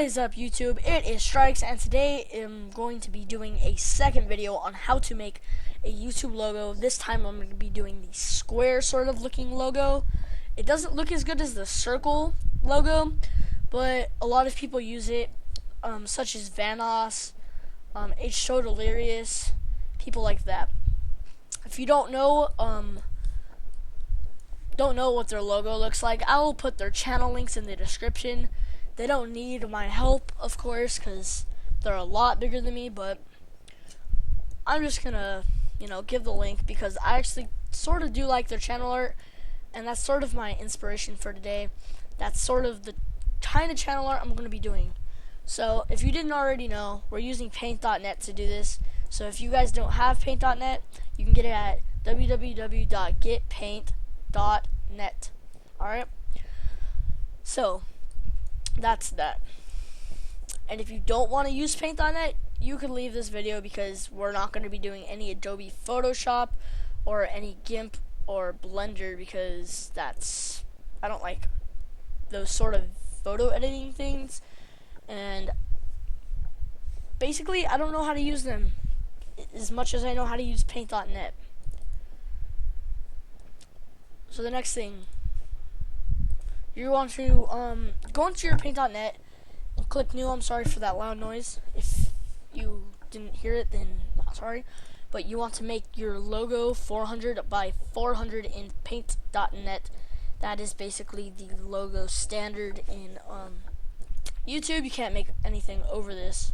What is up, YouTube? It is Strikes, and today I'm going to be doing a second video on how to make a YouTube logo. This time I'm going to be doing the square sort of looking logo. It doesn't look as good as the circle logo, but a lot of people use it, such as Vanoss, H2O Delirious, people like that. If you don't know what their logo looks like, I will put their channel links in the description. They don't need my help, of course, because they're a lot bigger than me, but I'm just gonna, give the link because I actually sort of do like their channel art, and that's sort of my inspiration for today. That's sort of the kind of channel art I'm gonna be doing. So, if you didn't already know, we're using Paint.net to do this. So, if you guys don't have Paint.net, you can get it at www.getpaint.net. Alright? So, that's that. And if you don't want to use Paint.net, you can leave this video because we're not going to be doing any Adobe Photoshop or any GIMP or Blender because I don't like those sort of photo editing things, and basically I don't know how to use them as much as I know how to use Paint.net. So the next thing, you want to go into your Paint.net and click new. I'm sorry for that loud noise. If you didn't hear it, then not sorry. But you want to make your logo 400 by 400 in Paint.net. That is basically the logo standard in YouTube. You can't make anything over this.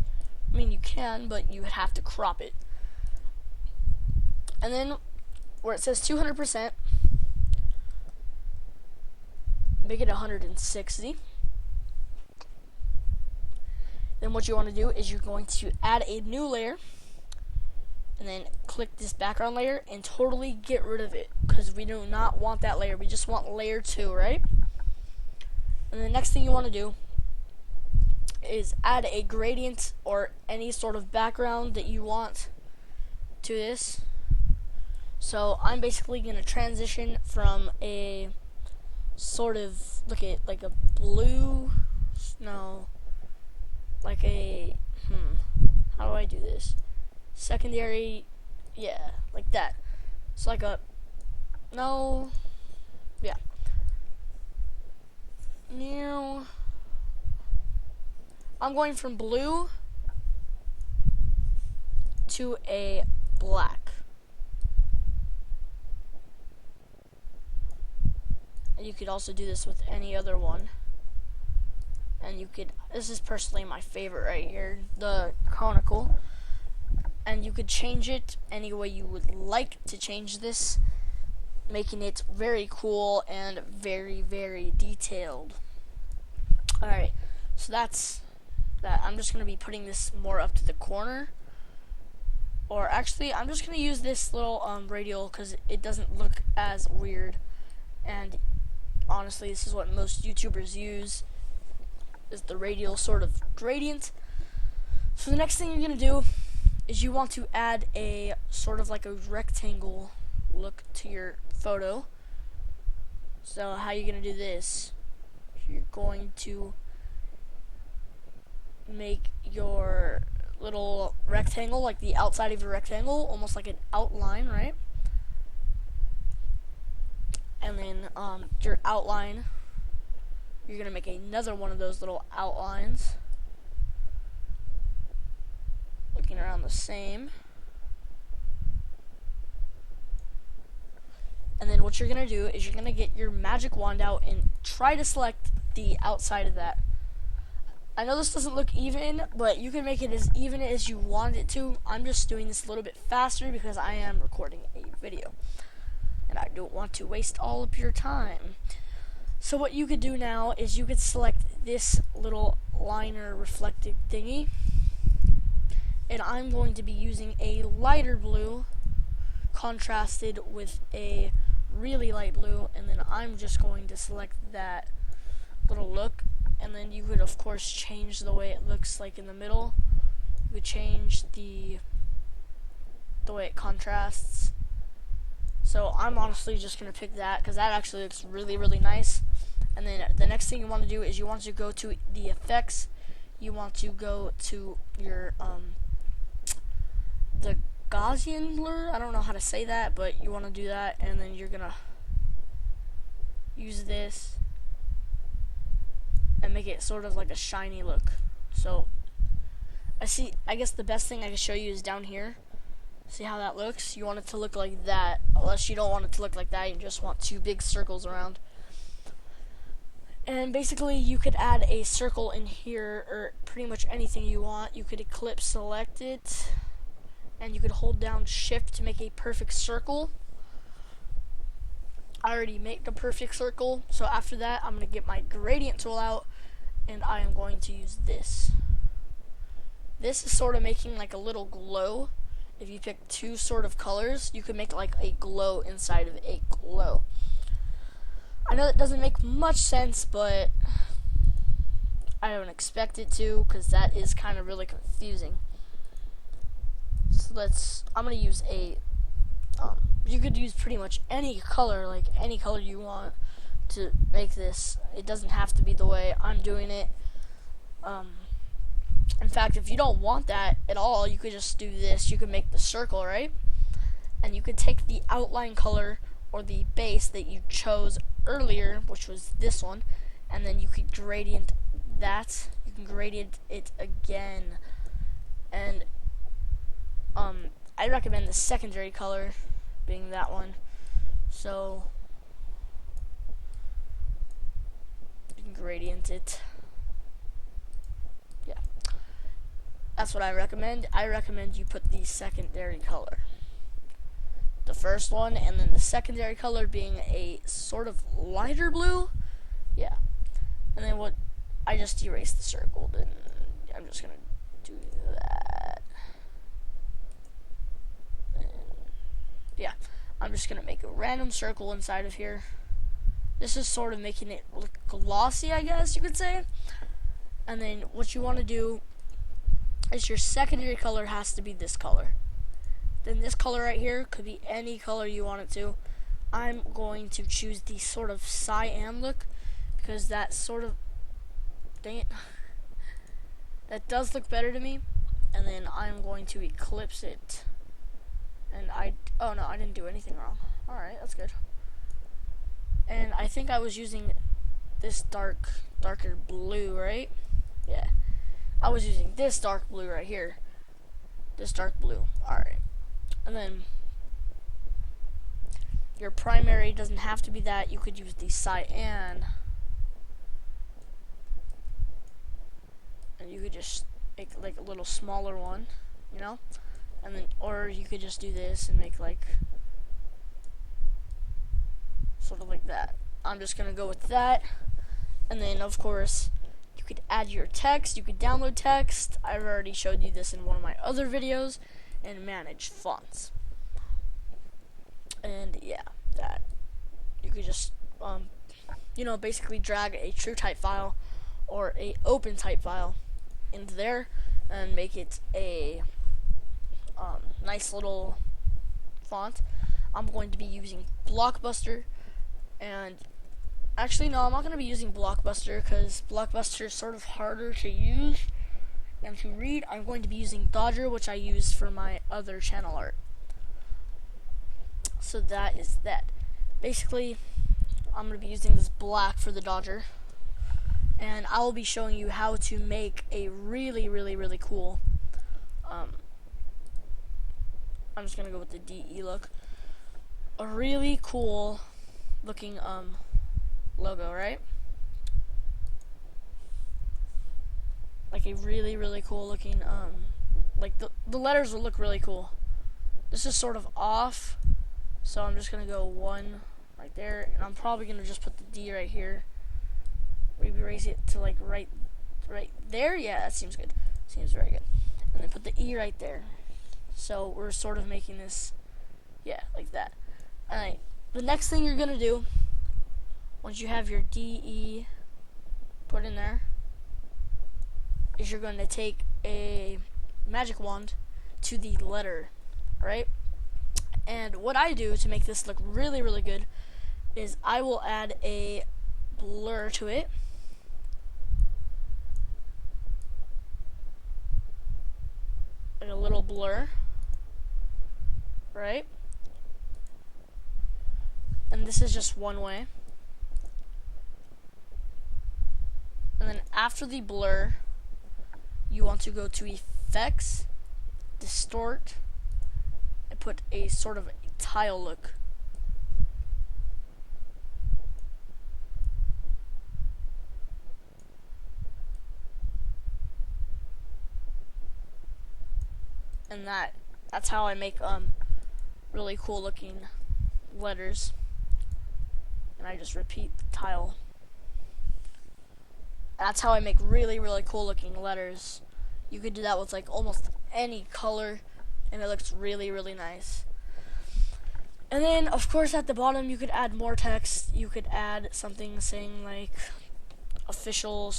I mean, you can, but you would have to crop it. And then where it says 200%, make it 160. Then what you want to do is you're going to add a new layer, and then click this background layer and totally get rid of it because we do not want that layer. We just want layer 2, right? And the next thing you want to do is add a gradient or any sort of background that you want to this. So I'm basically going to transition from a sort of, look at like a blue, no, like a, how do I do this? Secondary, yeah, like that. It's like a, no, yeah. Now, I'm going from blue to a black. And you could also do this with any other one. And you could, this is personally my favorite right here, the conical. And you could change it any way you would like to change this, making it very cool and very, very detailed. Alright, so that's that. I'm just going to be putting this more up to the corner. Or actually, I'm just going to use this little radial because it doesn't look as weird. And honestly, this is what most YouTubers use, is the radial sort of gradient. So the next thing you're going to do is you want to add a sort of like a rectangle look to your photo. So how are you going to do this? You're going to make your little rectangle, like the outside of your rectangle, almost like an outline, right? And then your outline, you're going to make another one of those little outlines, looking around the same. And then what you're going to do is you're going to get your magic wand out and try to select the outside of that. I know this doesn't look even, but you can make it as even as you want it to. I'm just doing this a little bit faster because I am recording a video and I don't want to waste all of your time. So what you could do now is you could select this little liner reflective thingy, and I'm going to be using a lighter blue contrasted with a really light blue, and then I'm just going to select that little look. And then you could of course change the way it looks like in the middle. You could change the way it contrasts. So I'm honestly just going to pick that because that actually looks really, really nice. And then the next thing you want to do is you want to go to the effects you want to go to your the Gaussian blur. I don't know how to say that, but you want to do that, and then you're gonna use this and make it sort of like a shiny look. So I guess the best thing I can show you is down here. See how that looks? You want it to look like that, unless you don't want it to look like that, you just want two big circles around. And basically you could add a circle in here, or pretty much anything you want. You could ellipse select it, and you could hold down shift to make a perfect circle. I already made a perfect circle, so after that I'm going to get my gradient tool out, and I am going to use this. This is sort of making like a little glow. If you pick two sort of colors, you can make like a glow inside of a glow. I know that doesn't make much sense, but I don't expect it to, because that is kind of really confusing. So I'm going to use a, you could use pretty much any color, like any color you want to make this. It doesn't have to be the way I'm doing it. In fact, if you don't want that at all, you could just do this. You could make the circle, right? And you could take the outline color or the base that you chose earlier, which was this one, and then you could gradient that. You can gradient it again. And I recommend the secondary color being that one. So you can gradient it. Yeah. That's what I recommend. I recommend you put the secondary color. The first one, and then the secondary color being a sort of lighter blue. Yeah. And then I just erased the circle, then I'm just gonna do that. And yeah. I'm just gonna make a random circle inside of here. This is sort of making it look glossy, I guess you could say. And then what you want to do is your secondary color has to be this color. Then this color right here could be any color you want it to. I'm going to choose the sort of cyan look, because that sort of, dang it, that does look better to me. And then I'm going to eclipse it. And oh no, I didn't do anything wrong. Alright, that's good. And I think I was using this darker blue, right? Yeah. I was using this dark blue right here. This dark blue. Alright. And then your primary doesn't have to be that. You could use the cyan. And you could just make like a little smaller one, you know? And then, or you could just do this and make like sort of like that. I'm just gonna go with that. And then of course you could add your text. You could download text. I've already showed you this in one of my other videos. And manage fonts. And yeah, that you could just basically drag a true type file or a open type file into there and make it a nice little font. I'm going to be using Blockbuster, and actually no, I'm not going to be using Blockbuster because Blockbuster is sort of harder to use and to read. I'm going to be using Dodger, which I use for my other channel art. So that is that. Basically, I'm going to be using this black for the Dodger, and I will be showing you how to make a really, really, really cool, I'm just going to go with the DE look, a really cool looking logo, right? Like a really, really cool looking, like the letters will look really cool. This is sort of off, so I'm just gonna go one right there, and I'm probably gonna just put the D right here. Maybe raise it to like right there. Yeah, that seems good. Seems very good. And then put the E right there. So we're sort of making this, yeah, like that. Alright, the next thing you're gonna do, once you have your DE put in there, is you're going to take a magic wand to the letter, right? And what I do to make this look really, really good is I will add a blur to it. blur, right? And this is just one way. And then after the blur, you want to go to Effects, Distort, and put a sort of a tile look. And that's how I make really cool looking letters. And I just repeat the tile. That's how I make really, really cool looking letters. You could do that with like almost any color, and it looks really, really nice. And then, of course, at the bottom, you could add more text. You could add something saying like official.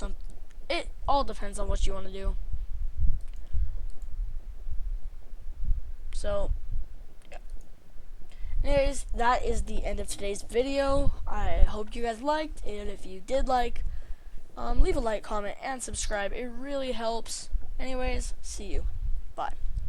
It all depends on what you want to do. So, yeah. Anyways, that is the end of today's video. I hope you guys liked, and if you did like, leave a like, comment, and subscribe. It really helps. Anyways, see you. Bye.